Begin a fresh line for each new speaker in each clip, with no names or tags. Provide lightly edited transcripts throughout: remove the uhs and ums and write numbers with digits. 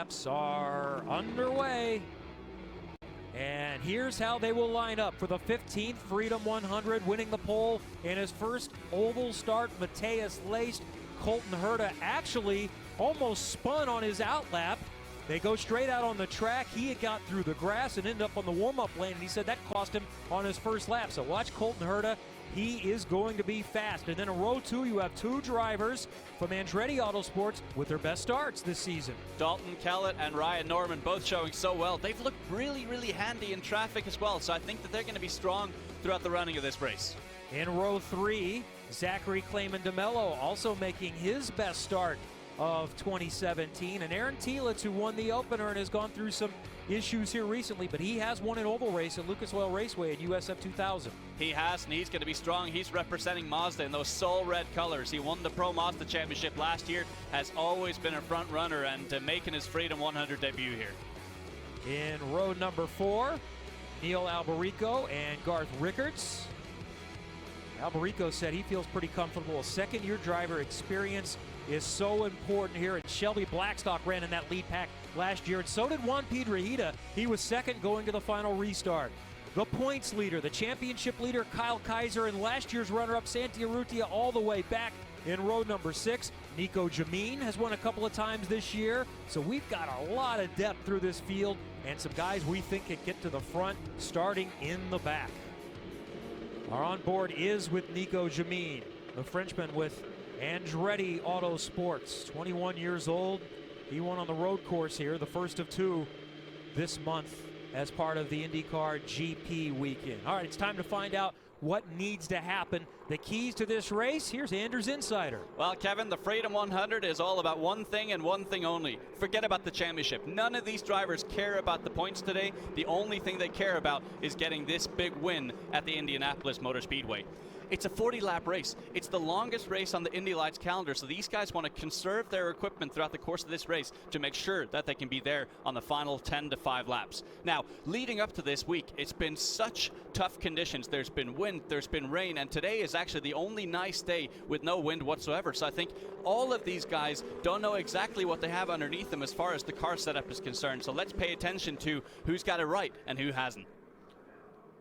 laps are underway. And here's how they will line up for the 15th Freedom 100, winning the pole in his first oval start, Mateus Leist. Colton Herta actually almost spun on his outlap. They go straight out on the track. He had got through the grass and ended up on the warm-up lane, and he said that cost him on his first lap. So watch Colton Herta. He is going to be fast. And then in row 2, you have 2 drivers from Andretti Autosports with their best starts this season.
Dalton Kellett and Ryan Norman both showing so well. They've looked really, really handy in traffic as well. So I think that they're going to be strong throughout the running of this race.
In row 3, Zachary Clayman DeMello also making his best start of 2017. And Aaron Telitz, who won the opener and has gone through some issues here recently, but he has won an oval race at Lucas Oil Raceway in USF 2000.
He has, and he's going to be strong. He's representing Mazda in those soul red colors. He won the Pro Mazda Championship last year, has always been a front runner, and making his Freedom 100 debut here.
In row number 4, Neil Alberico and Garth Rickards. Alberico said he feels pretty comfortable. A second-year driver experience is so important here. And Shelby Blackstock ran in that lead pack last year, and so did Juan Piedrahita. He was second going to the final restart. The points leader, the championship leader, Kyle Kaiser, and last year's runner-up, Santi Urrutia, all the way back in row number 6. Nico Jameen has won a couple of times this year. So we've got a lot of depth through this field, and some guys we think can get to the front starting in the back. Our onboard is with Nico Jameen, the Frenchman with Andretti Autosports, 21 years old. He won on the road course here, the first of 2 this month as part of the IndyCar GP weekend. All right, it's time to find out what needs to happen. The keys to this race, here's Anders Insider.
Well, Kevin, the Freedom 100 is all about one thing and one thing only. Forget about the championship. None of these drivers care about the points today. The only thing they care about is getting this big win at the Indianapolis Motor Speedway. It's a 40-lap race. It's the longest race on the Indy Lights calendar, so these guys want to conserve their equipment throughout the course of this race to make sure that they can be there on the final 10 to 5 laps. Now, leading up to this week, it's been such tough conditions. There's been wind, there's been rain, and today is actually the only nice day with no wind whatsoever. So I think all of these guys don't know exactly what they have underneath them as far as the car setup is concerned. So let's pay attention to who's got it right and who hasn't.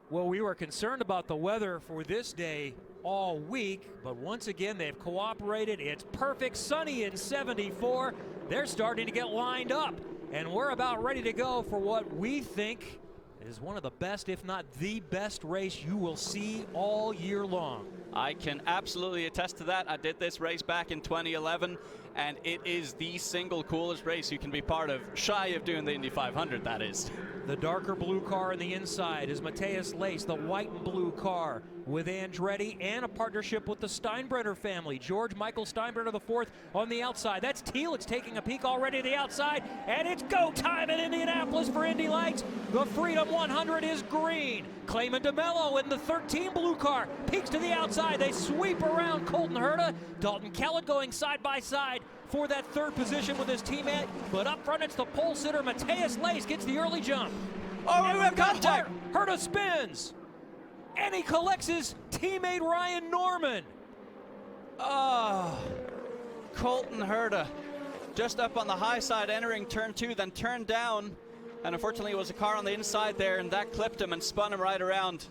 Well, we were concerned about the weather for this day all week, but once again, they've cooperated. It's perfect, sunny in 74. They're starting to get lined up, and we're about ready to go for what we think is one of the best, if not the best race you will see all year long.
I can absolutely attest to that. I did this race back in 2011, and it is the single coolest race you can be part of, shy of doing the Indy 500, that is.
The darker blue car on the inside is Mateus Leist, the white and blue car with Andretti and a partnership with the Steinbrenner family. George Michael Steinbrenner IV on the outside. That's Telitz taking a peek already to the outside, and it's go time in Indianapolis for Indy Lights. The Freedom 100 is green. Clayman DeMello in the 13 blue car peeks to the outside. They sweep around Colton Herta. Dalton Kellett going side by side for that third position with his teammate, but up front it's the pole sitter Mateus Leist gets the early jump.
Oh, we have contact.
Herta spins, and he collects his teammate Ryan Norman.
Oh, Colton Herta just up on the high side entering turn 2, then turned down, and unfortunately it was a car on the inside there, and that clipped him and spun him right around.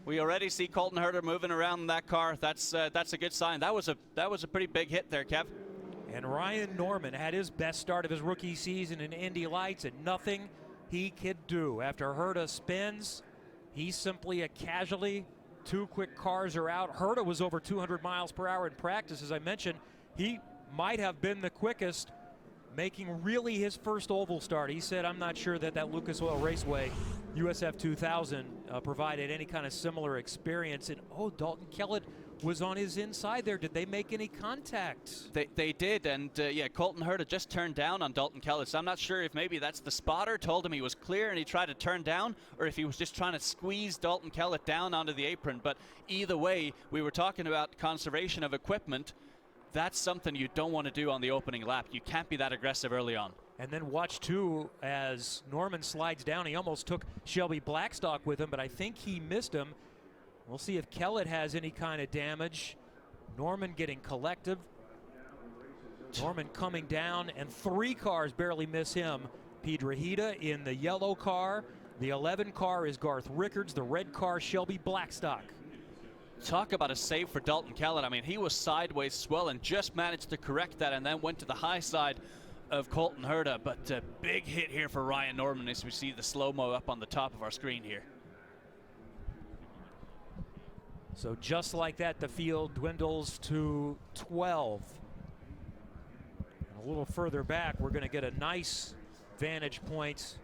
We already see Colton Herta moving around in that car. That's a good sign. That was a pretty big hit there, Kev.
And Ryan Norman had his best start of his rookie season in Indy Lights, and nothing he could do. After Herta spins, he's simply a casualty. 2 quick cars are out. Herta was over 200 miles per hour in practice. As I mentioned, he might have been the quickest, making really his first oval start. He said, I'm not sure that Lucas Oil Raceway USF 2000 provided any kind of similar experience. And Dalton Kellett was on his inside there. Did they make any contact?
They did, and yeah, Colton Herta just turned down on Dalton Kellett. So I'm not sure if maybe that's the spotter told him he was clear and he tried to turn down, or if he was just trying to squeeze Dalton Kellett down onto the apron. But either way, we were talking about conservation of equipment. That's something you don't want to do on the opening lap. You can't be that aggressive early on.
And then watch, too, as Norman slides down. He almost took Shelby Blackstock with him, but I think he missed him. We'll see if Kellett has any kind of damage. Norman getting collective. Norman coming down, and 3 cars barely miss him. Piedrahita in the yellow car. The 11 car is Garth Rickards. The red car, Shelby Blackstock.
Talk about a save for Dalton Kellett. I mean, he was sideways swell and just managed to correct that and then went to the high side of Colton Herta. But a big hit here for Ryan Norman as we see the slow-mo up on the top of our screen here.
So just like that, the field dwindles to 12. And a little further back, we're going to get a nice vantage point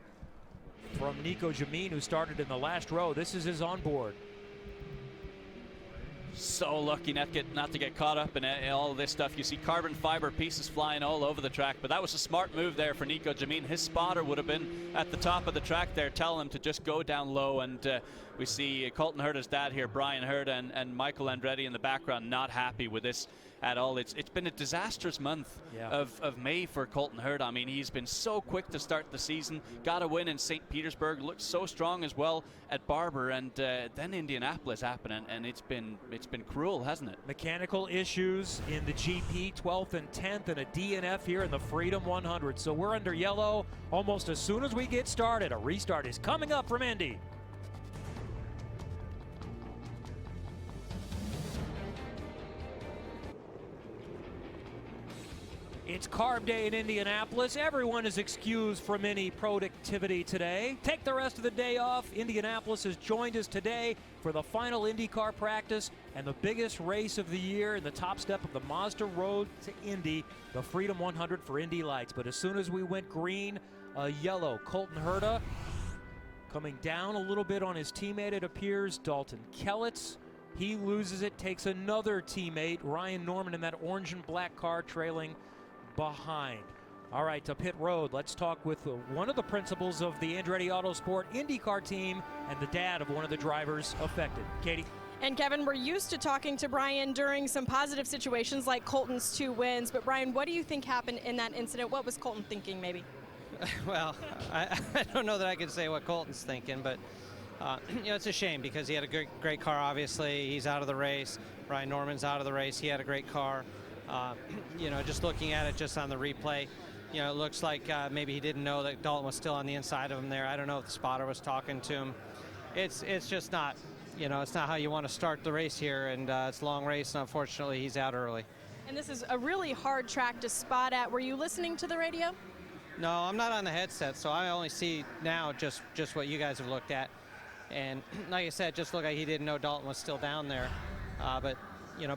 from Nico Jamin, who started in the last row. This is his onboard.
So lucky not to get caught up in all of this stuff. You see carbon fiber pieces flying all over the track, but that was a smart move there for Nico Jamin. His spotter would have been at the top of the track there telling him to just go down low, and we see Colton Herta's dad here, Brian Herta, and Michael Andretti in the background not happy with this at all. It's been a disastrous month of May for Colton Herta. I mean, he's been so quick to start the season, got a win in St. Petersburg, looked so strong as well at Barber, and then Indianapolis happened, and it's been cruel, hasn't it?
Mechanical issues in the GP, 12th and 10th, and a DNF here in the Freedom 100. So we're under yellow almost as soon as we get started. A restart is coming up from Indy. It's carb day in Indianapolis. Everyone is excused from any productivity today. Take the rest of the day off. Indianapolis has joined us today for the final IndyCar practice and the biggest race of the year in the top step of the Mazda Road to Indy, the Freedom 100 for Indy Lights. But as soon as we went green, yellow, Colton Herta coming down a little bit on his teammate, it appears, Dalton Kellett. He loses it, takes another teammate, Ryan Norman, in that orange and black car trailing behind. All right, to pit road, let's talk with one of the principals of the Andretti Autosport IndyCar team and the dad of one of the drivers affected. Katie?
And Kevin, we're used to talking to Brian during some positive situations like Colton's 2 wins, but Brian, what do you think happened in that incident? What was Colton thinking, maybe?
Well, I don't know that I can say what Colton's thinking, but it's a shame because he had a great car, obviously. He's out of the race. Ryan Norman's out of the race. He had a great car. Just looking at it just on the replay, it looks like maybe he didn't know that Dalton was still on the inside of him there. I don't know if the spotter was talking to him. It's just not, it's not how you want to start the race here, and it's a long race, and unfortunately he's out early.
And this is a really hard track to spot at. Were you listening to the radio?
No, I'm not on the headset, so I only see now just what you guys have looked at. And like I said, just looked like he didn't know Dalton was still down there. But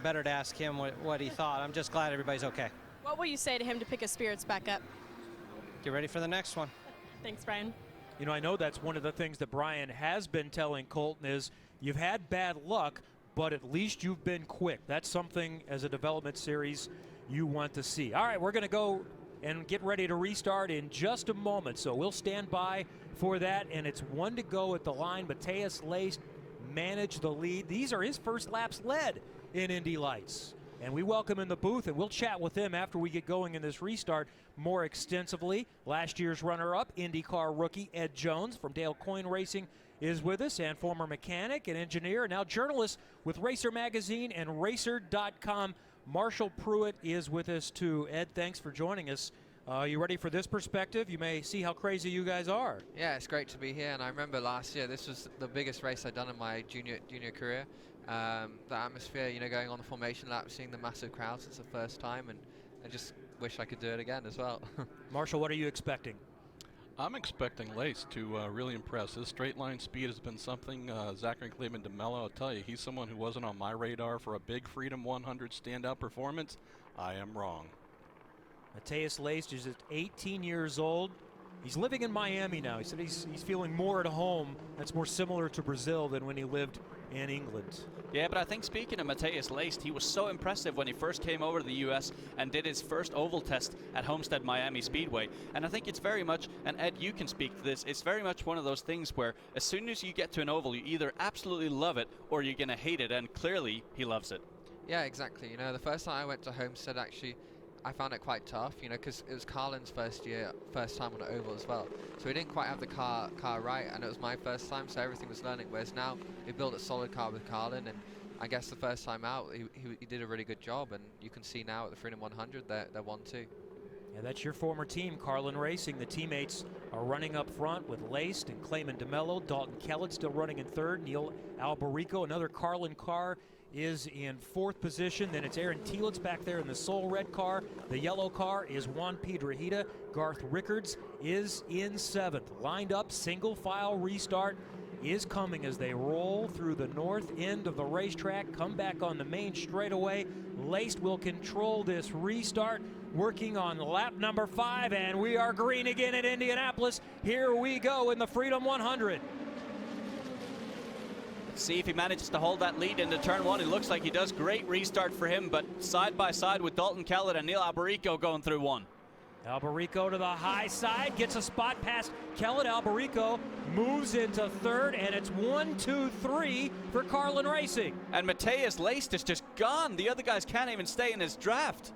better to ask him what he thought. I'm just glad everybody's okay.
What will you say to him to pick his spirits back up?
Get ready for the next one.
Thanks, Brian.
I know that's one of the things that Brian has been telling Colton is you've had bad luck, but at least you've been quick. That's something as a development series you want to see. All right, we're going to go and get ready to restart in just a moment, so we'll stand by for that, and it's 1 to go at the line. Mateus Leist managed the lead. These are his first laps led in Indy Lights. And we welcome in the booth, and we'll chat with him after we get going in this restart more extensively. Last year's runner-up, IndyCar rookie Ed Jones from Dale Coyne Racing is with us, and former mechanic and engineer, and now journalist with Racer Magazine and Racer.com. Marshall Pruitt is with us too. Ed, thanks for joining us. You ready for this perspective? You may see how crazy you guys are.
Yeah, it's great to be here, and I remember last year this was the biggest race I'd done in my junior career. The atmosphere, going on the formation lap, seeing the massive crowds, it's the first time, and I just wish I could do it again as well.
Marshall, what are you expecting?
I'm expecting Leist to really impress. His straight line speed has been something. Zachary Cleveland DeMello, I'll tell you, he's someone who wasn't on my radar for a big Freedom 100 standout performance. I am wrong.
Mateus Leist is just 18 years old. He's living in Miami now. He said he's feeling more at home. That's more similar to Brazil than when he lived in England.
Yeah, but I think speaking of Mateus Leist, he was so impressive when he first came over to the U.S. and did his first oval test at Homestead Miami Speedway. And I think it's very much, and Ed, you can speak to this, it's very much one of those things where as soon as you get to an oval, you either absolutely love it or you're going to hate it, and clearly he loves it.
Yeah, exactly. The first time I went to Homestead, actually, I found it quite tough, you know, because it was Carlin's first time on an oval as well. So he didn't quite have the car right, and it was my first time, so everything was learning. Whereas now we built a solid car with Carlin, and I guess the first time out he did a really good job, and you can see now at the Freedom 100 they're 1-2.
Yeah, that's your former team, Carlin Racing. The teammates are running up front with Leist and Clayman DeMello. Dalton Kellett still running in third. Neil Alberico, another Carlin car, is in fourth position. Then it's Aaron Thielitz back there in the Soul Red car. The yellow car is Juan Piedrahita. Garth Rickards is in seventh. Lined up, single file restart is coming as they roll through the north end of the racetrack, come back on the main straightaway. Leist will control this restart, working on lap number 5, and we are green again in Indianapolis. Here we go in the Freedom 100.
Let's see if he manages to hold that lead into turn 1. It looks like he does. Great restart for him, but side by side with Dalton Kellett and Neil Alberico going through 1.
Alberico to the high side, gets a spot past Kellett. Alberico moves into third, and it's 1, 2, 3 for Carlin Racing.
And Mateus Leist is just gone. The other guys can't even stay in his draft.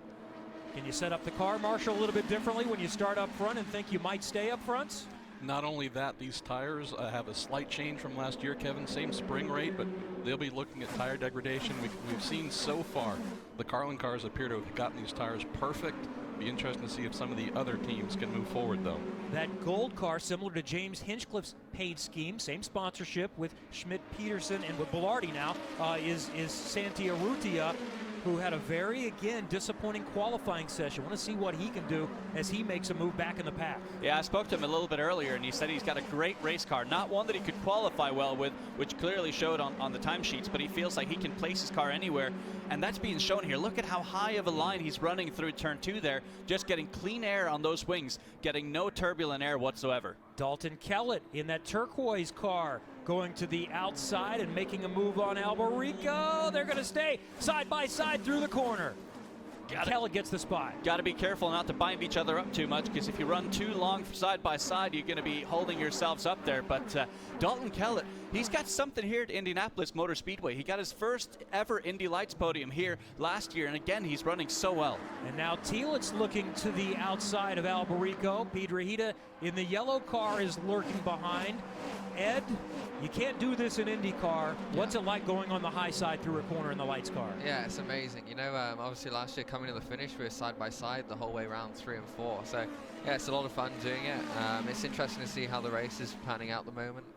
Can you set up the car, Marshall, a little bit differently when you start up front and think you might stay up front?
Not only that, these tires have a slight change from last year, Kevin. Same spring rate, but they'll be looking at tire degradation. We've seen so far the Carlin cars appear to have gotten these tires perfect. Be interesting to see if some of the other teams can move forward, though.
That gold car, similar to James Hinchcliffe's paid scheme, same sponsorship with Schmidt-Peterson and with Bilardi now, is Santi Urrutia, who had a very, again, disappointing qualifying session. Want to see what he can do as he makes a move back in the pack.
Yeah, I spoke to him a little bit earlier, and he said he's got a great race car. Not one that he could qualify well with, which clearly showed on the timesheets, but he feels like he can place his car anywhere, and that's being shown here. Look at how high of a line he's running through turn 2 there, just getting clean air on those wings, getting no turbulent air whatsoever.
Dalton Kellett in that turquoise car, going to the outside and making a move on Alberico. They're going to stay side by side through the corner. Kellett gets the spot.
Got to be careful not to bind each other up too much, because if you run too long side by side, you're going to be holding yourselves up there. But Dalton Kellett, he's got something here at Indianapolis Motor Speedway. He got his first ever Indy Lights podium here last year, and again, he's running so well.
And now Thielitz looking to the outside of Alberico. Piedrahita in the yellow car is lurking behind. Ed, you can't do this in IndyCar. What's it like going on the high side through a corner in the lights car?
Yeah, it's amazing. You know, obviously last year coming to the finish, we were side by side the whole way around 3 and 4. So yeah, it's a lot of fun doing it. It's interesting to see how the race is panning out at the moment.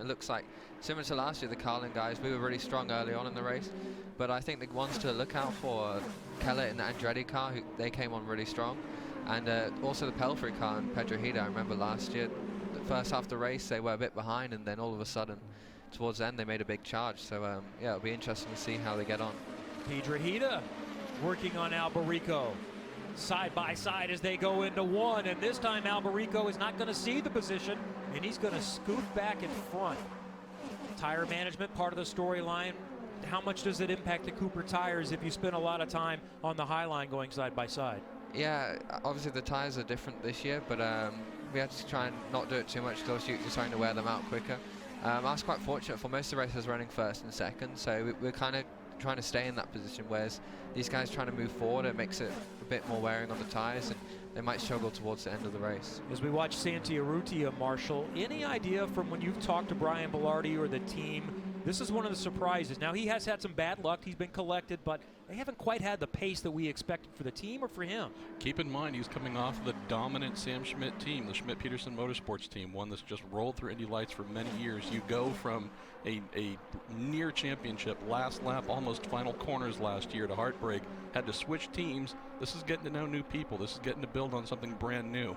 It looks like similar to last year, the Carlin guys, we were really strong early on in the race, but I think the ones to look out for are Kellett and the Andretti car, they came on really strong, and also the Pelfrey car and Piedrahita. I remember last year, the first half of the race they were a bit behind, and then all of a sudden towards the end they made a big charge. So yeah, it'll be interesting to see how they get on.
Piedrahita working on Alberico side by side as they go into 1, and this time Alberico is not going to see the position, and he's going to scoot back in front. Tire management, part of the storyline. How much does it impact the Cooper tires if you spend a lot of time on the high line going side by side?
Yeah, obviously the tires are different this year, but we had to try and not do it too much because you're starting to wear them out quicker. I was quite fortunate for most of the races running first and second, so we're kind of trying to stay in that position, whereas these guys trying to move forward, it makes it a bit more wearing on the tires, and they might struggle towards the end of the race.
As we watch Santi Urrutia, Marshall, any idea from when you've talked to Brian Bilardi or the team, this is one of the surprises. Now, he has had some bad luck. He's been collected, but they haven't quite had the pace that we expected for the team or for him.
Keep in mind, he's coming off the dominant Sam Schmidt team, the Schmidt-Peterson Motorsports team, one that's just rolled through Indy Lights for many years. You go from a near championship, last lap, almost final corners last year to heartbreak, had to switch teams. This is getting to know new people. This is getting to build on something brand new.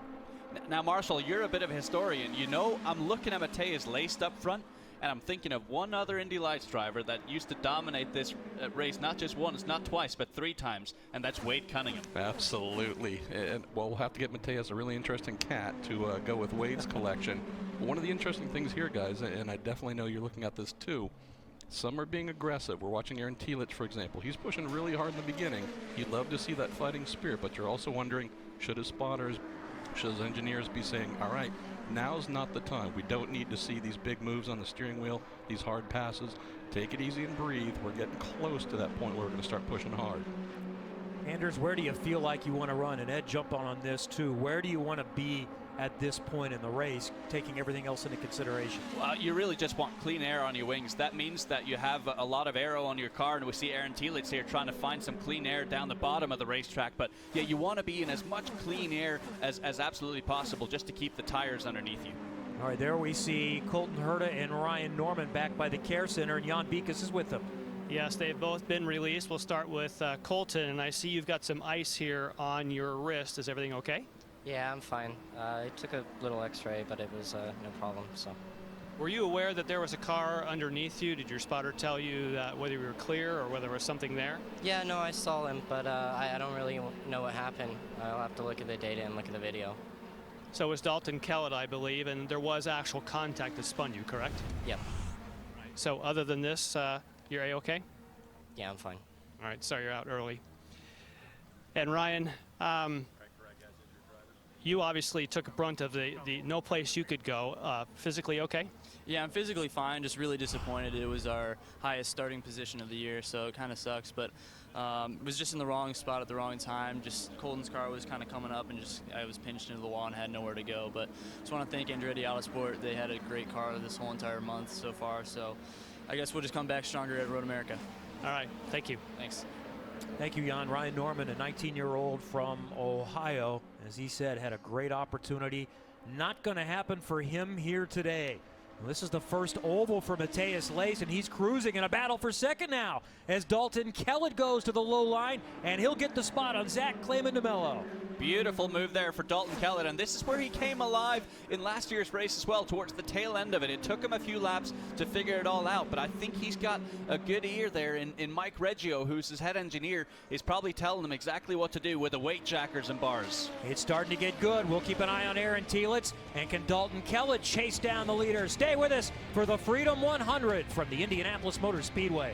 Now, Marshall, you're a bit of a historian. You know, I'm looking at Mateus Leist up front, and I'm thinking of one other Indy Lights driver that used to dominate this race, not just once, not twice, but 3 times, and that's Wade Cunningham.
Absolutely. And, well, we'll have to get Mateus a really interesting cat to go with Wade's collection. But one of the interesting things here, guys, and I definitely know you're looking at this too, some are being aggressive. We're watching Aaron Thielitz, for example. He's pushing really hard in the beginning. You'd love to see that fighting spirit, but you're also wondering, should his spotters, should his engineers be saying, all right, now's not the time. We don't need to see these big moves on the steering wheel, these hard passes. Take it easy and breathe. We're getting close to that point where we're going to start pushing hard.
Anders, where do you feel like you want to run? And Ed, jump on this too. Where do you want to be at this point in the race, taking everything else into consideration?
Well, you really just want clean air on your wings. That means that you have a lot of aero on your car, and we see Aaron Telitz here trying to find some clean air down the bottom of the racetrack. But yeah, you want to be in as much clean air as absolutely possible just to keep the tires underneath you.
All right, there we see Colton Herta and Ryan Norman back by the care center, and Jan Beekes is with them.
Yes, they've both been released. We'll start with Colton, and I see you've got some ice here on your wrist. Is everything okay?
Yeah, I'm fine. I took a little x-ray, but it was no problem, so.
Were you aware that there was a car underneath you? Did your spotter tell you that whether you were clear or whether there was something there?
Yeah, no, I saw him, but I don't really know what happened. I'll have to look at the data and look at the video.
So it was Dalton Kellett, I believe, and there was actual contact that spun you, correct?
Yep.
So other than this, you're A-okay?
Yeah, I'm fine.
All right, sorry you're out early. And Ryan, you obviously took a brunt of the no place you could go. Physically okay?
Yeah, I'm physically fine, just really disappointed. It was our highest starting position of the year, so it kind of sucks, but it was just in the wrong spot at the wrong time. Just Colton's car was kind of coming up, and just I was pinched into the wall and had nowhere to go. But just want to thank Andretti Autosport. They had a great car this whole entire month so far, so I guess we'll just come back stronger at Road America.
All right, thank you.
Thanks.
Thank you, Jan. Ryan Norman, a 19-year-old from Ohio, as he said, had a great opportunity. Not going to happen for him here today. Well, this is the first oval for Mateus Leist, and he's cruising in a battle for second now as Dalton Kellett goes to the low line, and he'll get the spot on Zach Clayman DeMello.
Beautiful move there for Dalton Kellett, and this is where he came alive in last year's race as well, towards the tail end of it. It took him a few laps to figure it all out, but I think he's got a good ear there in Mike Reggio, who's his head engineer, is probably telling him exactly what to do with the weight jackers and bars.
It's starting to get good. We'll keep an eye on Aaron Telitz, and can Dalton Kellett chase down the leader? Stay with us for the Freedom 100 from the Indianapolis Motor Speedway.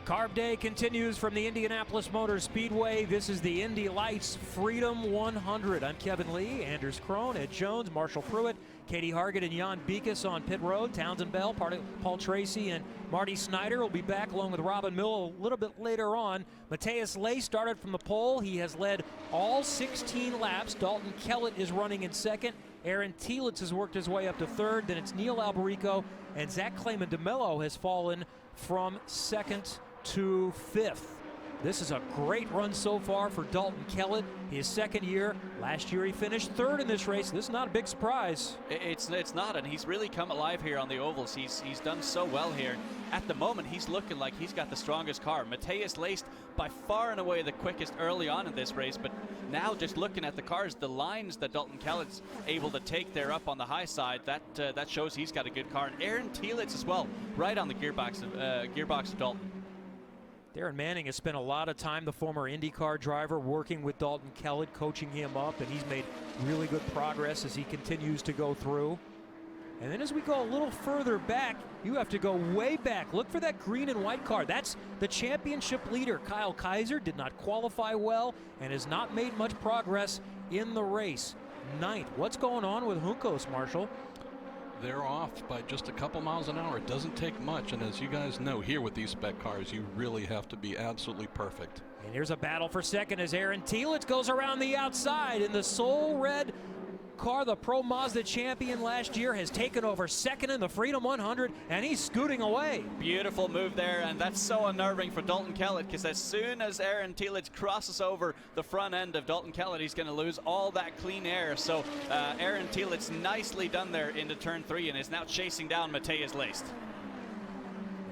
Carb Day continues from the Indianapolis Motor Speedway. This is the Indy Lights Freedom 100. I'm Kevin Lee, Anders Krohn, Ed Jones, Marshall Pruitt, Katie Hargett, and Jan Beekes on pit road. Townsend Bell, Paul Tracy, and Marty Snyder will be back along with Robin Mill a little bit later on. Mateus Leist started from the pole. He has led all 16 laps. Dalton Kellett is running in second. Aaron Telitz has worked his way up to third. Then it's Neil Alberico, and Zach Clayman DeMello has fallen from second to fifth. This is a great run so far for Dalton Kellett. His second year. Last year he finished third in this race. This is not a big surprise.
It's not, and he's really come alive here on the ovals. He's done so well here. At the moment, he's looking like he's got the strongest car. Mateus Leist, by far and away the quickest early on in this race, but now just looking at the cars, the lines that Dalton Kellett's able to take there up on the high side, that shows he's got a good car. And Aaron Telitz as well, right on the gearbox of Dalton.
Darren Manning has spent a lot of time, the former IndyCar driver, working with Dalton Kellett, coaching him up, and he's made really good progress as he continues to go through. And then as we go a little further back, you have to go way back. Look for that green and white car. That's the championship leader. Kyle Kaiser did not qualify well and has not made much progress in the race. Ninth. What's going on with Juncos, Marshall?
They're off by just a couple miles an hour. It doesn't take much, and as you guys know, here with these spec cars, you really have to be absolutely perfect.
And here's a battle for second as Aaron Telitz goes around the outside in the Soul Red car. The Pro Mazda champion last year has taken over second in the Freedom 100, and he's scooting away.
Beautiful move there, and that's so unnerving for Dalton Kellett, because as soon as Aaron Telitz crosses over the front end of Dalton Kellett, he's going to lose all that clean air. So Aaron Telitz nicely done there into turn 3 and is now chasing down Mateus Leist.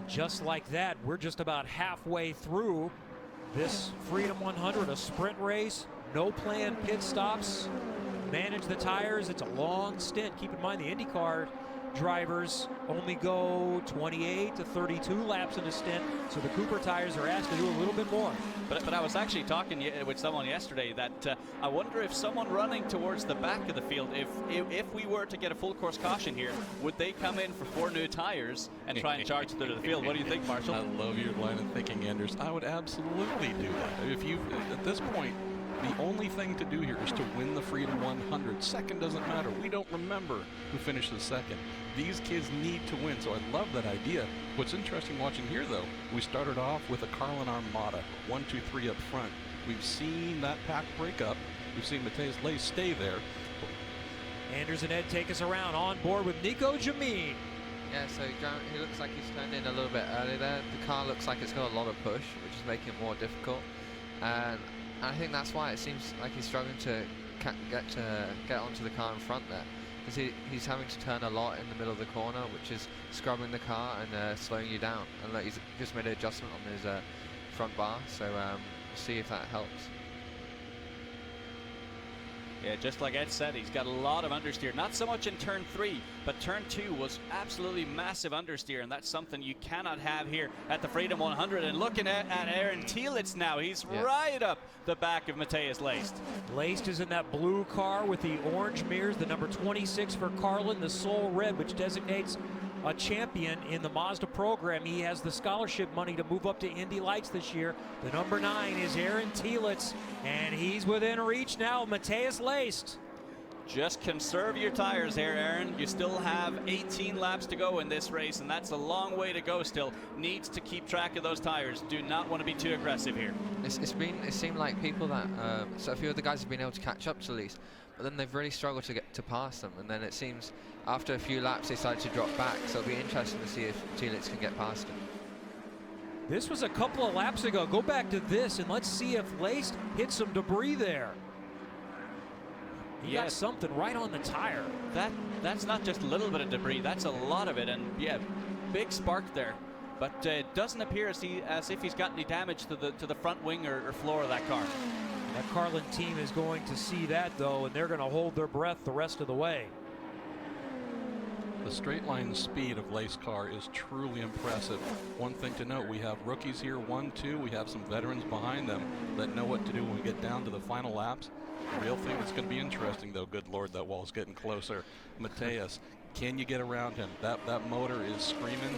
Just like that, we're just about halfway through this Freedom 100, a sprint race, no planned pit stops. Manage the tires. It's a long stint. Keep in mind the IndyCar drivers only go 28 to 32 laps in a stint, so the Cooper tires are asked to do a little bit more.
But I was actually talking with someone yesterday that I wonder if someone running towards the back of the field, if we were to get a full course caution here, would they come in for 4 new tires and try and charge through the field? What do you think, Marshall?
I love your line of thinking, Anders. I would absolutely do that. If you, at this point, The only thing to do here is to win the Freedom 100. Second doesn't matter. We don't remember who finished the second. These kids need to win, so I love that idea. What's interesting watching here, though, we started off with a Carlin Armada, 1, 2, 3 up front. We've seen that pack break up. We've seen Mateus Leist stay there.
Anders and Ed take us around on board with Nico Jameen.
Yeah, so he looks like he's turned in a little bit early there. The car looks like it's got a lot of push, which is making it more difficult. And I think that's why it seems like he's struggling to get onto the car in front there. Because he's having to turn a lot in the middle of the corner, which is scrubbing the car and slowing you down. And he's just made an adjustment on his front bar, so we'll see if that helps.
Yeah, just like Ed said, he's got a lot of understeer. Not so much in turn 3, but turn 2 was absolutely massive understeer, and that's something you cannot have here at the Freedom 100. And looking at Aaron Tielitz now, he's right up the back of Mateus Leist.
Leist is in that blue car with the orange mirrors, the number 26 for Carlin, the Soul Red, which designates a champion in the Mazda program. He has the scholarship money to move up to Indy Lights this year. The number 9 is Aaron Tielitz, and he's within reach now of Mateus Leist.
Just conserve your tires here, Aaron. You still have 18 laps to go in this race, and that's a long way to go still. Needs to keep track of those tires. Do not want to be too aggressive here.
It seemed like people that, so a few of the guys have been able to catch up to Leist, but then they've really struggled to get to pass them, and then it seems after a few laps they started to drop back, so it'll be interesting to see if Tielitz can get past him.
This was a couple of laps ago. Go back to this and let's see if Leist hit some debris there. He got something right on the tire.
That's not just a little bit of debris, that's a lot of it, and yeah, big spark there. But it doesn't appear as if he's got any damage to the front wing or floor of that car.
That Carlin team is going to see that, though, and they're going to hold their breath the rest of the way.
The straight line speed of Leist's car is truly impressive. One thing to note, we have rookies here, 1, 2. We have some veterans behind them that know what to do when we get down to the final laps. The real thing that's going to be interesting, though, good Lord, that wall's getting closer. Mateus, can you get around him? That motor is screaming.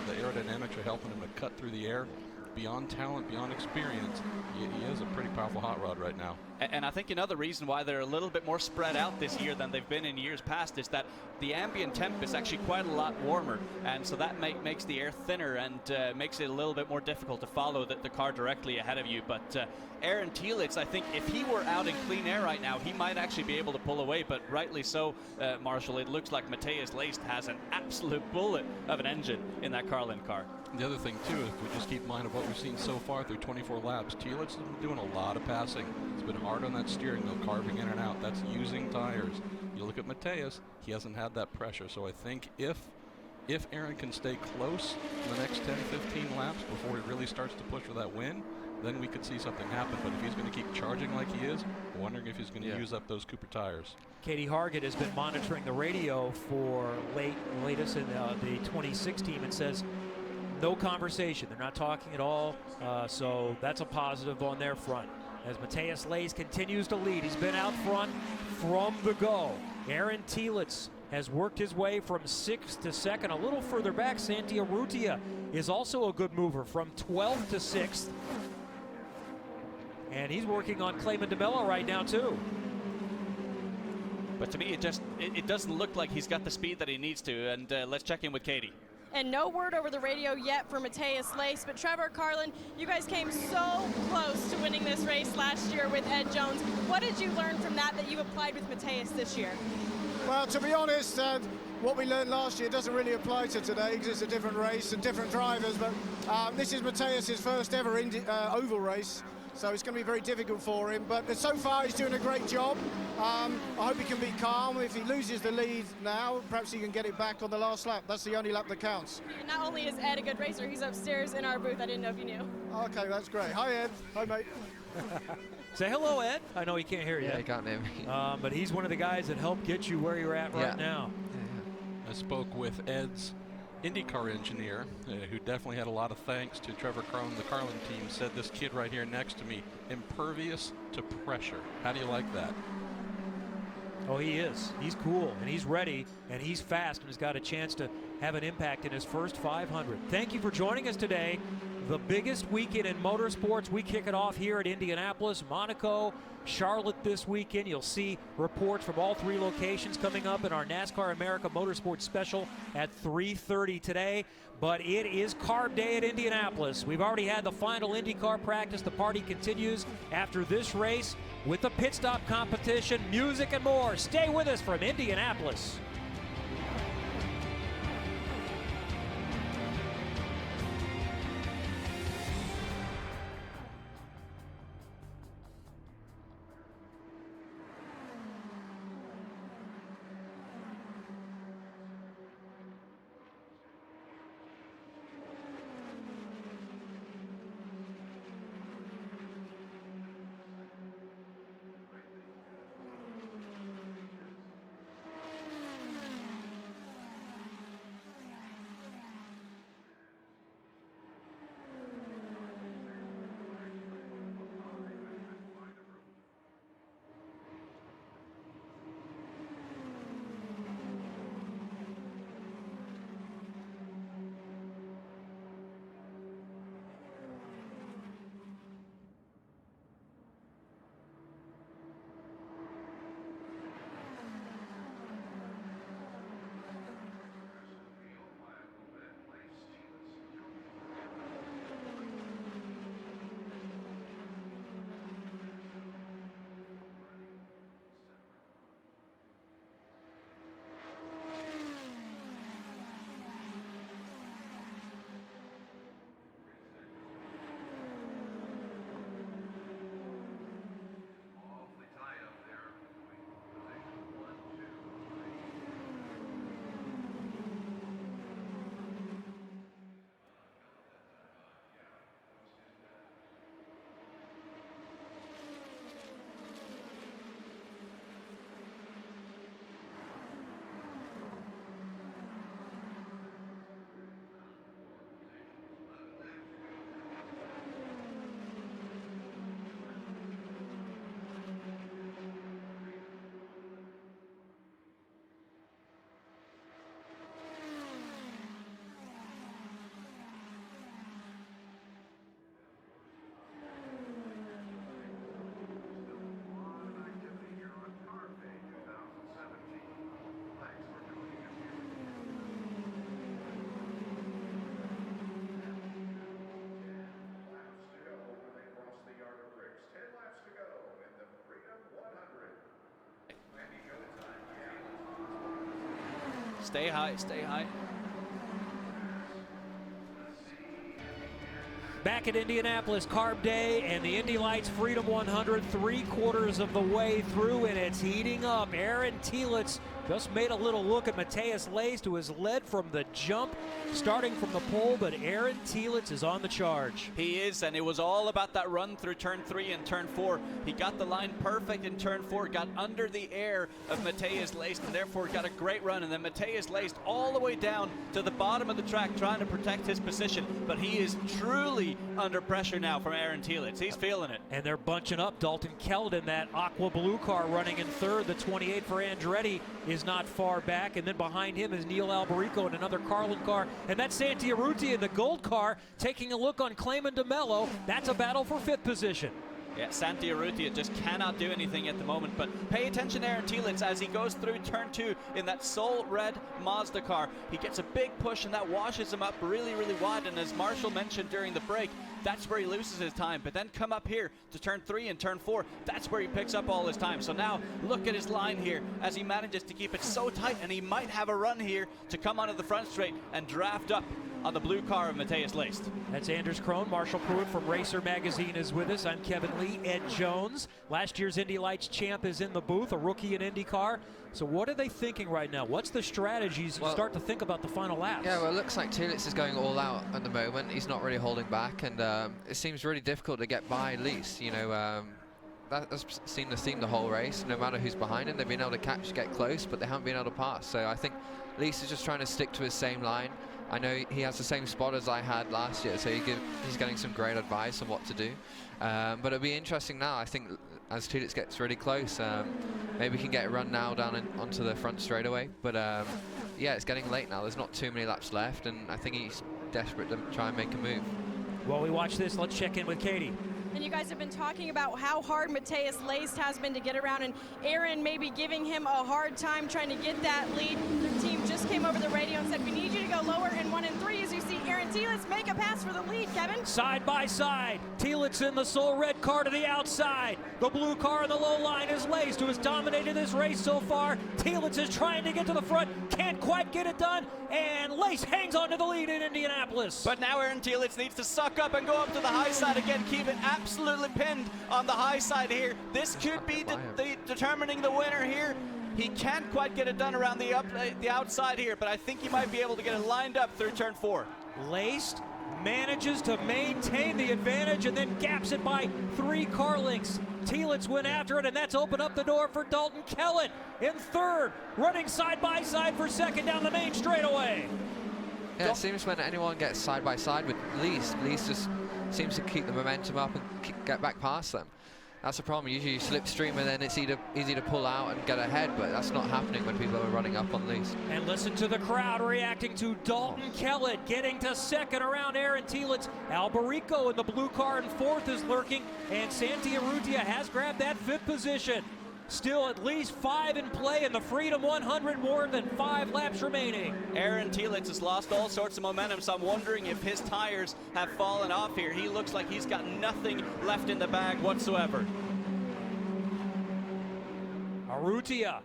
The aerodynamics are helping him to cut through the air. Beyond talent, beyond experience, he is a pretty powerful hot rod right now.
And I think another reason why they're a little bit more spread out this year than they've been in years past is that the ambient temp is actually quite a lot warmer, and so that makes the air thinner and makes it a little bit more difficult to follow the car directly ahead of you. But Aaron Tielitz, I think if he were out in clean air right now, he might actually be able to pull away, but rightly so, Marshall, it looks like Mateus Leist has an absolute bullet of an engine in that Carlin car.
The other thing, too, if we just keep in mind of what we've seen so far through 24 laps, Tielitz has been doing a lot of passing. It's been hard on that steering wheel, carving in and out. That's using tires. You look at Mateus, he hasn't had that pressure. So I think if Aaron can stay close in the next 10, 15 laps before he really starts to push for that win, then we could see something happen. But if he's going to keep charging like he is, I'm wondering if he's going to use up those Cooper tires.
Katie Hargett has been monitoring the radio for latest in the 26 team and says no conversation. They're not talking at all, so that's a positive on their front. As Mateus Leist continues to lead, he's been out front from the go. Aaron Tielitz has worked his way from 6th to 2nd. A little further back, Santi Urrutia is also a good mover from 12th to 6th. And he's working on Clayman DeMello right now, too.
But to me, it doesn't look like he's got the speed that he needs to, and let's check in with Katie.
And no word over the radio yet for Mateus Leist, but Trevor, Carlin, you guys came so close to winning this race last year with Ed Jones. What did you learn from that you've applied with Mateus this year?
Well, to be honest, what we learned last year doesn't really apply to today because it's a different race and different drivers, but this is Mateus's first ever oval race. So it's going to be very difficult for him. But so far, he's doing a great job. I hope he can be calm. If he loses the lead now, perhaps he can get it back on the last lap. That's the only lap that counts.
Not only is Ed a good racer, he's upstairs in our booth. I didn't know if you knew.
Okay, that's great. Hi, Ed. Hi, mate.
Say hello, Ed. I know he can't hear you.
Yeah, he can't hear me.
But he's one of the guys that helped get you where you're at right now.
I spoke with Ed's IndyCar engineer, who definitely had a lot of thanks to Trevor Crone. The Carlin team said this kid right here next to me, impervious to pressure. How do you like that?
Oh, he is. He's cool, and he's ready, and he's fast, and has got a chance to have an impact in his first 500. Thank you for joining us today. the biggest weekend in motorsports. We kick it off here at Indianapolis, Monaco, Charlotte this weekend. You'll see reports from all 3 locations coming up in our NASCAR America Motorsports special at 3:30 today. But it is Carb Day at Indianapolis. We've already had the final IndyCar practice. The party continues after this race with the pit stop competition, music, and more. Stay with us from Indianapolis.
Stay high, stay high.
Back at Indianapolis, Carb Day, and the Indy Lights Freedom 100, 3/4 of the way through, and it's heating up. Aaron Telitz just made a little look at Mateus Leist, who has led from the jump, starting from the pole, but Aaron Telitz is on the charge.
He is, and it was all about that run through turn 3 and turn 4. He got the line perfect in turn 4, got under the air of Mateus Leist, and therefore got a great run. And then Mateus Leist all the way down to the bottom of the track trying to protect his position, but he is truly under pressure now from Aaron Telitz. He's feeling it.
And they're bunching up. Dalton Keldon, that aqua blue car running in third. The 28 for Andretti is not far back, and then behind him is Neil Alberico in another Carlin car, and that's Santi Urrutia in the gold car taking a look on Clayman DeMello. That's a battle for 5th position.
Yeah, Santi Urrutia just cannot do anything at the moment, but pay attention to Aaron Telitz as he goes through turn 2 in that Soul Red Mazda car. He gets a big push, and that washes him up really, really wide, and as Marshall mentioned during the break, that's where he loses his time. But then come up here to turn 3 and turn 4, that's where he picks up all his time. So now look at his line here as he manages to keep it so tight, and he might have a run here to come onto the front straight and draft up on the blue car of Mateus Leist.
That's Anders Krohn. Marshall Pruitt from Racer Magazine is with us. I'm Kevin Lee. Ed Jones, last year's Indy Lights champ, is in the booth, a rookie in IndyCar. So what are they thinking right now? What's the strategies you start to think about the final laps?
Yeah, well, it looks like Telitz is going all out at the moment. He's not really holding back, and it seems really difficult to get by Leist. You know, that's seen the theme the whole race. No matter who's behind him, they've been able to get close, but they haven't been able to pass. So I think Leist is just trying to stick to his same line. I know he has the same spot as I had last year, so he's getting some great advice on what to do. But it'll be interesting now. I think as Telitz gets really close, maybe he can get a run now down onto the front straightaway. But yeah, it's getting late now. There's not too many laps left, and I think he's desperate to try and make a move.
While we watch this, let's check in with Katie.
And you guys have been talking about how hard Mateus Leist has been to get around, and Aaron maybe giving him a hard time trying to get that lead. Their team just came over the radio and said, we need you to go lower in 1 and 3 as you see Aaron Telitz make a pass for the lead, Kevin.
Side by side, Telitz in the sole red car to the outside. The blue car in the low line is Leist, who has dominated this race so far. Telitz is trying to get to the front, can't quite get it done, and Leist hangs on to the lead in Indianapolis.
But now Aaron Telitz needs to suck up and go up to the high side again, keep it absolutely pinned on the high side here. This could be determining the winner here. He can't quite get it done around the outside here, but I think he might be able to get it lined up through turn 4.
Leist manages to maintain the advantage and then gaps it by 3 car lengths. Telitz went after it, and that's opened up the door for Dalton Kellett in third, running side by side for second down the main straightaway.
Yeah, it seems when anyone gets side by side with Leist just seems to keep the momentum up and get back past them. That's the problem. Usually you slipstream and then it's easy to pull out and get ahead, but that's not happening when people are running up on Leist.
And listen to the crowd reacting to Dalton Kellett getting to second around Aaron Telitz. Alberico in the blue car in fourth is lurking, and Santi Urrutia has grabbed that 5th position. Still at least 5 in play in the Freedom 100, more than 5 laps remaining.
Aaron Telitz has lost all sorts of momentum, so I'm wondering if his tires have fallen off here. He looks like he's got nothing left in the bag whatsoever.
Urrutia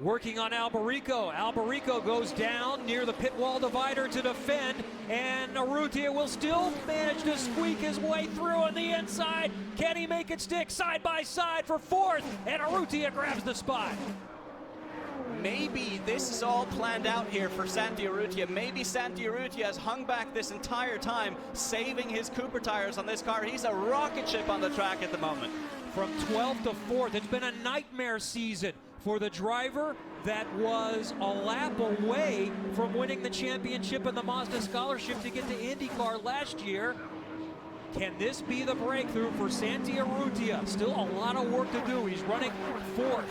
working on Alberico. Alberico goes down near the pit wall divider to defend, and Urrutia will still manage to squeak his way through on the inside. Can he make it stick side by side for 4th? And Urrutia grabs the spot.
Maybe this is all planned out here for Santi Urrutia. Maybe Santi Urrutia has hung back this entire time, saving his Cooper tires on this car. He's a rocket ship on the track at the moment.
From 12th to 4th, it's been a nightmare season for the driver that was a lap away from winning the championship and the Mazda Scholarship to get to IndyCar last year. Can this be the breakthrough for Santi Urrutia? Still a lot of work to do. He's running 4th.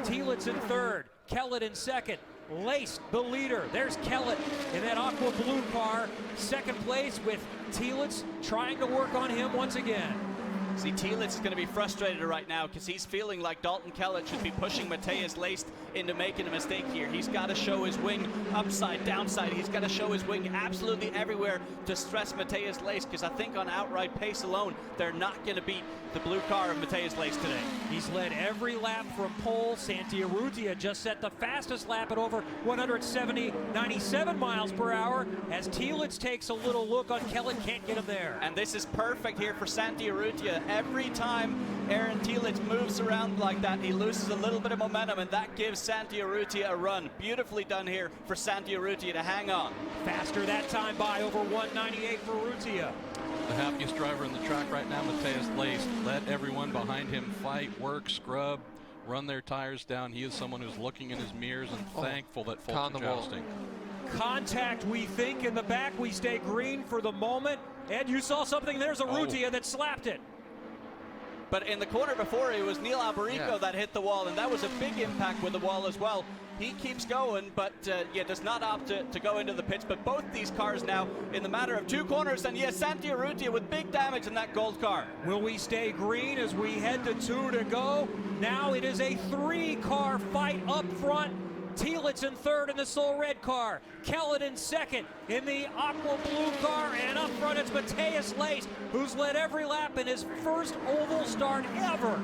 Telitz in 3rd. Kellett in 2nd. Leist, the leader. There's Kellett in that aqua blue car. 2nd place with Telitz trying to work on him once again.
See, Telitz is going to be frustrated right now because he's feeling like Dalton Kellett should be pushing Mateus Leist into making a mistake here. He's got to show his wing upside, downside. He's got to show his wing absolutely everywhere to stress Mateus Leist, because I think on outright pace alone, they're not going to beat the blue car of Mateus Leist today.
He's led every lap from pole. Santi Urrutia just set the fastest lap at over 97 miles per hour as Telitz takes a little look on Kellett, can't get him there.
And this is perfect here for Santi Urrutia. Every time Aaron Telitz moves around like that, he loses a little bit of momentum, and that gives Santi Urrutia a run. Beautifully done here for Santi Urrutia to hang on.
Faster that time by over 198 for Urrutia.
The happiest driver in the track right now, Mateus Leist. Let everyone behind him fight, work, scrub, run their tires down. He is someone who's looking in his mirrors and thankful that folks are jousting.
Contact, we think, in the back. We stay green for the moment. And you saw something. There's Urrutia that slapped it.
But in the corner before, it was Neil Alberico that hit the wall, and that was a big impact with the wall as well. He keeps going, but does not opt to go into the pits. But both these cars now, in the matter of 2 corners, and yes, Santi Urrutia with big damage in that gold car.
Will we stay green as we head to 2 to go? Now it is a 3-car fight up front. Telitz in 3rd in the Soul Red car. Kellett in 2nd in the Aqua Blue car. And up front it's Mateus Leist, who's led every lap in his first oval start ever.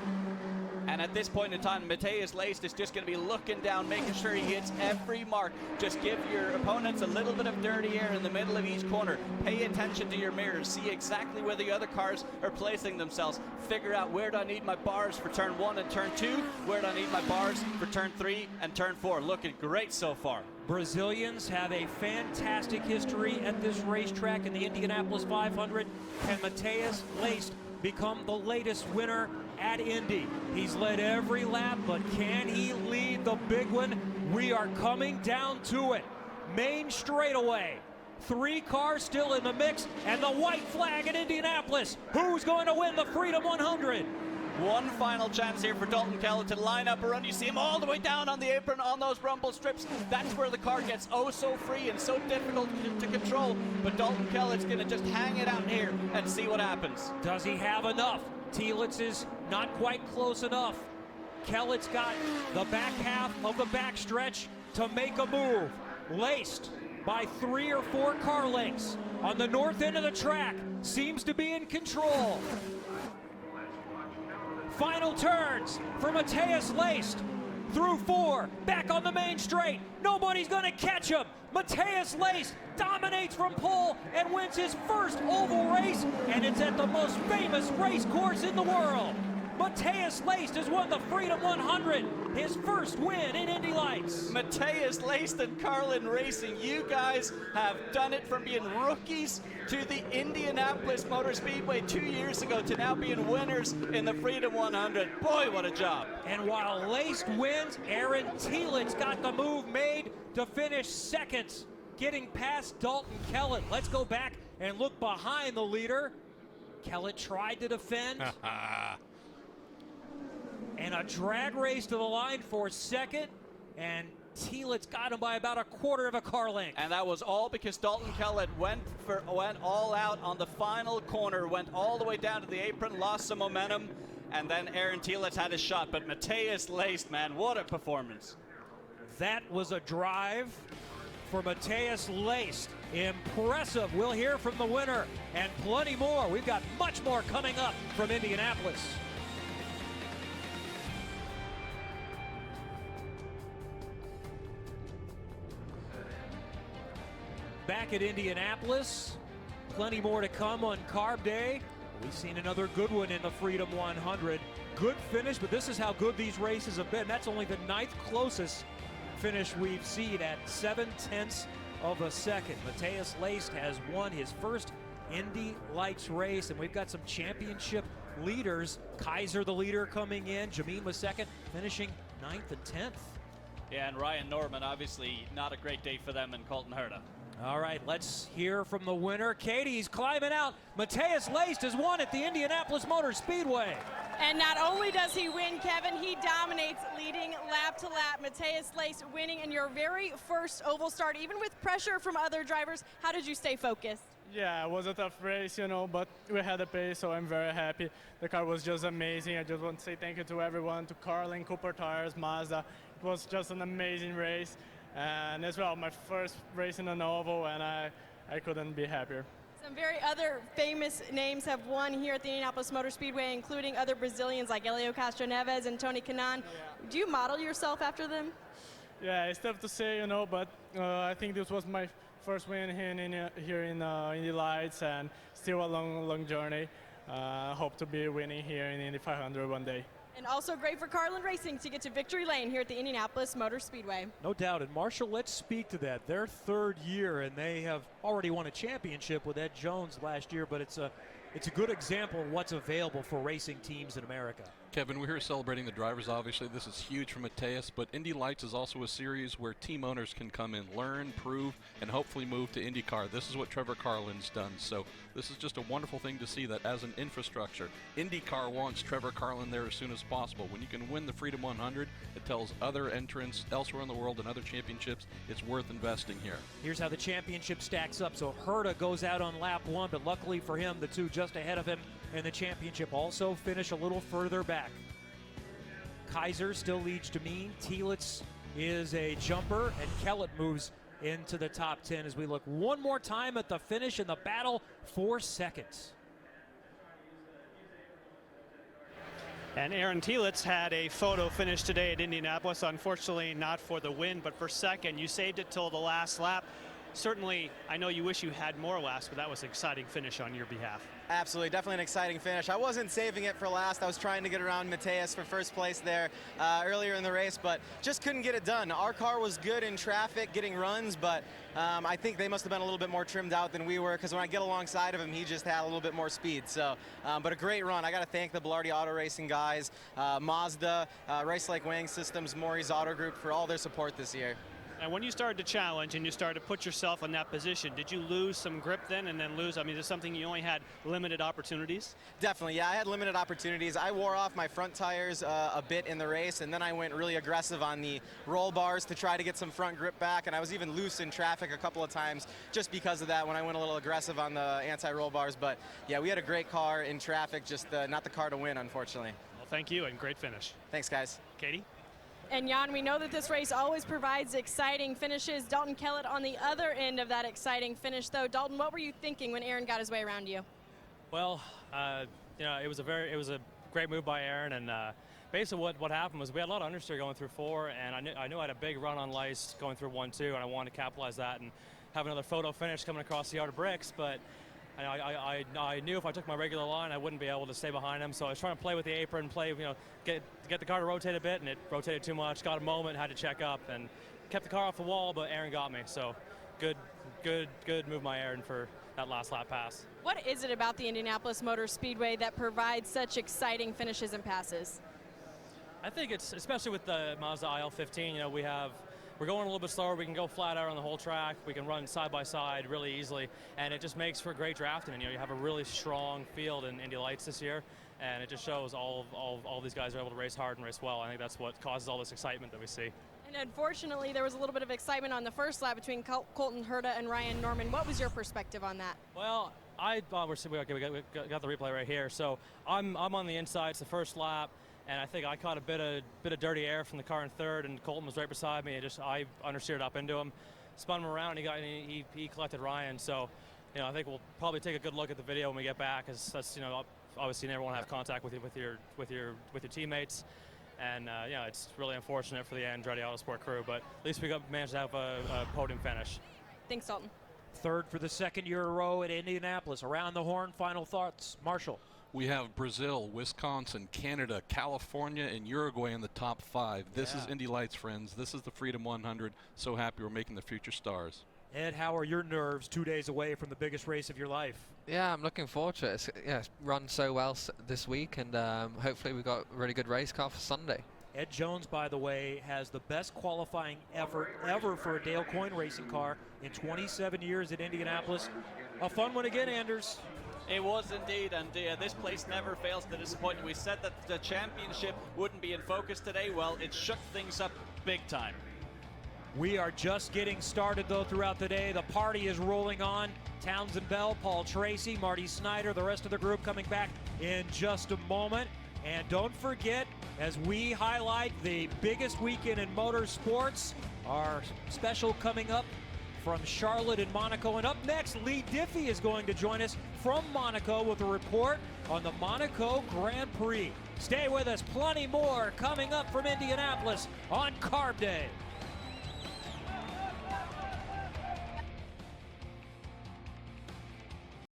And at this point in time, Mateus Leist is just going to be looking down, making sure he hits every mark. Just give your opponents a little bit of dirty air in the middle of each corner. Pay attention to your mirrors. See exactly where the other cars are placing themselves. Figure out, where do I need my bars for turn 1 and turn 2? Where do I need my bars for turn 3 and turn 4? Looking great so far.
Brazilians have a fantastic history at this racetrack in the Indianapolis 500. Can Mateus Leist become the latest winner at Indy? He's led every lap, but can he lead the big one? We are coming down to it. Main straightaway. 3 cars still in the mix, and the white flag in Indianapolis. Who's going to win the Freedom 100?
One final chance here for Dalton Kellett to line up a run. You see him all the way down on the apron on those rumble strips. That's where the car gets oh so free and so difficult to control. But Dalton Kellett's going to just hang it out here and see what happens.
Does he have enough? Telitz is not quite close enough. Kellett's got the back half of the backstretch to make a move. Leist by 3 or 4 car lengths on the north end of the track, seems to be in control. Final turns for Mateus Leist. Through 4, back on the main straight. Nobody's gonna catch him. Mateus Leist dominates from pole and wins his first oval race, and it's at the most famous race course in the world. Mateus Leist has won the Freedom 100, his first win in Indy Lights.
Mateus Leist and Carlin Racing, you guys have done it from being rookies to the Indianapolis Motor Speedway 2 years ago to now being winners in the Freedom 100. Boy, what a job.
And while Leist wins, Aaron Telitz got the move made to finish second, getting past Dalton Kellett. Let's go back and look behind the leader. Kellett tried to defend. And a drag race to the line for second, and Telitz got him by about a quarter of a car length.
And that was all because Dalton Kellett went all out on the final corner, went all the way down to the apron, lost some momentum, and then Aaron Telitz had his shot. But Mateus Leist, man, what a performance.
That was a drive for Mateus Leist. Impressive. We'll hear from the winner and plenty more. We've got much more coming up from Indianapolis. Back at Indianapolis, plenty more to come on Carb Day. We've seen another good one in the Freedom 100. Good finish, but this is how good these races have been. That's only the 9th closest finish we've seen at 0.7 of a second. Mateus Leist has won his first Indy Lights race, and we've got some championship leaders. Kaiser, the leader, coming in. Jameen was second, finishing 9th and 10th.
Yeah, and Ryan Norman, obviously not a great day for them in Colton Herta.
All right, let's hear from the winner. Katie's climbing out. Mateus Leist has won at the Indianapolis Motor Speedway.
And not only does he win, Kevin, he dominates, leading lap to lap. Mateus Leist winning in your very first oval start, even with pressure from other drivers. How did you stay focused?
Yeah, it was a tough race, you know, but we had a pace, so I'm very happy. The car was just amazing. I just want to say thank you to everyone, to Carlin, Cooper Tires, Mazda. It was just an amazing race. And as well, my first race in an oval, and I couldn't be happier.
Some very other famous names have won here at the Indianapolis Motor Speedway, including other Brazilians like Helio Castroneves and Tony Kanaan. Yeah. Do you model yourself after them?
Yeah, it's tough to say, you know, but I think this was my first win here in Indy Lights, and still a long journey. Hope to be winning here in Indy 500 one day.
And also great for Carlin Racing to get to victory lane here at the Indianapolis Motor Speedway.
No doubt. And Marshall, let's speak to that. Their 3rd year, and they have already won a championship with Ed Jones last year, but it's a good example of what's available for racing teams in America.
Kevin, we're here celebrating the drivers, obviously. This is huge for Mateus, but Indy Lights is also a series where team owners can come in, learn, prove, and hopefully move to IndyCar. This is what Trevor Carlin's done. So this is just a wonderful thing to see that as an infrastructure, IndyCar wants Trevor Carlin there as soon as possible. When you can win the Freedom 100, it tells other entrants elsewhere in the world and other championships it's worth investing here.
Here's how the championship stacks up. So Herta goes out on lap 1, but luckily for him, the 2 just ahead of him in the championship also finish a little further back. Kaiser still leads Jameen. Telitz is a jumper, and Kellett moves into the top 10 as we look one more time at the finish in the battle for seconds.
And Aaron Telitz had a photo finish today at Indianapolis. Unfortunately, not for the win, but for second. You saved it till the last lap. Certainly, I know you wish you had more laps, but that was an exciting finish on your behalf.
Absolutely, definitely an exciting finish. I wasn't saving it for last. I was trying to get around Mateus for first place there earlier in the race, but just couldn't get it done. Our car was good in traffic, getting runs, but I think they must have been a little bit more trimmed out than we were, because when I get alongside of him, he just had a little bit more speed. So, but a great run. I got to thank the Belardi Auto Racing guys, Mazda, Race Lake Weighing Systems, Maury's Auto Group for all their support this year.
And when you started to challenge and you started to put yourself in that position, did you lose some grip then and then lose? I mean, is it something you only had limited opportunities?
Definitely, yeah, I had limited opportunities. I wore off my front tires a bit in the race, and then I went really aggressive on the roll bars to try to get some front grip back, and I was even loose in traffic a couple of times just because of that when I went a little aggressive on the anti-roll bars. But yeah, we had a great car in traffic, just not the car to win, unfortunately.
Well, thank you, and great finish.
Thanks, guys.
Katie?
And Jan, we know that this race always provides exciting finishes. Dalton Kellett on the other end of that exciting finish, though. Dalton, what were you thinking when Aaron got his way around you?
Well, it was a great move by Aaron, and basically what happened was we had a lot of understeer going through 4, and I knew I had a big run on Leist going through 1-2, and I wanted to capitalize that and have another photo finish coming across the yard of bricks, but I knew if I took my regular line, I wouldn't be able to stay behind him. So I was trying to play with the apron, get the car to rotate a bit, and it rotated too much. Got a moment, had to check up, and kept the car off the wall. But Aaron got me. So good move by Aaron for that last lap pass.
What is it about the Indianapolis Motor Speedway that provides such exciting finishes and passes?
I think it's especially with the Mazda IL-15. We're going a little bit slower. We can go flat out on the whole track. We can run side by side really easily, and it just makes for great drafting. And you have a really strong field in Indy Lights this year, and it just shows all these guys are able to race hard and race well. I think that's what causes all this excitement that we see.
And unfortunately, there was a little bit of excitement on the first lap between Colton Herta and Ryan Norman. What was your perspective on that?
Well, we got the replay right here. So I'm on the inside. It's the first lap. And I think I caught a bit of dirty air from the car in third, and Colton was right beside me. I understeered up into him, spun him around, and he collected Ryan. So, I think we'll probably take a good look at the video when we get back, because that's obviously you never want to have contact with your teammates, and it's really unfortunate for the Andretti Autosport crew, but at least we managed to have a podium finish.
Thanks, Dalton.
Third for the second year in a row at Indianapolis. Around the horn, final thoughts, Marshall.
We have Brazil, Wisconsin, Canada, California, and Uruguay in the top 5. This is Indy Lights, friends. This is the Freedom 100. So happy we're making the future stars.
Ed, how are your nerves 2 days away from the biggest race of your life?
Yeah, I'm looking forward to it. It's run so well this week, and hopefully we've got a really good race car for Sunday.
Ed Jones, by the way, has the best qualifying ever for a Dale Coyne racing car in 27 years at Indianapolis. A fun one again, Anders.
It was indeed, and this place never fails to disappoint. We said that the championship wouldn't be in focus today. Well, it shook things up big time.
We are just getting started, though, throughout the day. The party is rolling on. Townsend Bell, Paul Tracy, Marty Snyder, the rest of the group coming back in just a moment. And don't forget, as we highlight the biggest weekend in motorsports, our special coming up from Charlotte and Monaco. And up next, Lee Diffie is going to join us from Monaco with a report on the Monaco Grand Prix. Stay with us. Plenty more coming up from Indianapolis on Carb Day.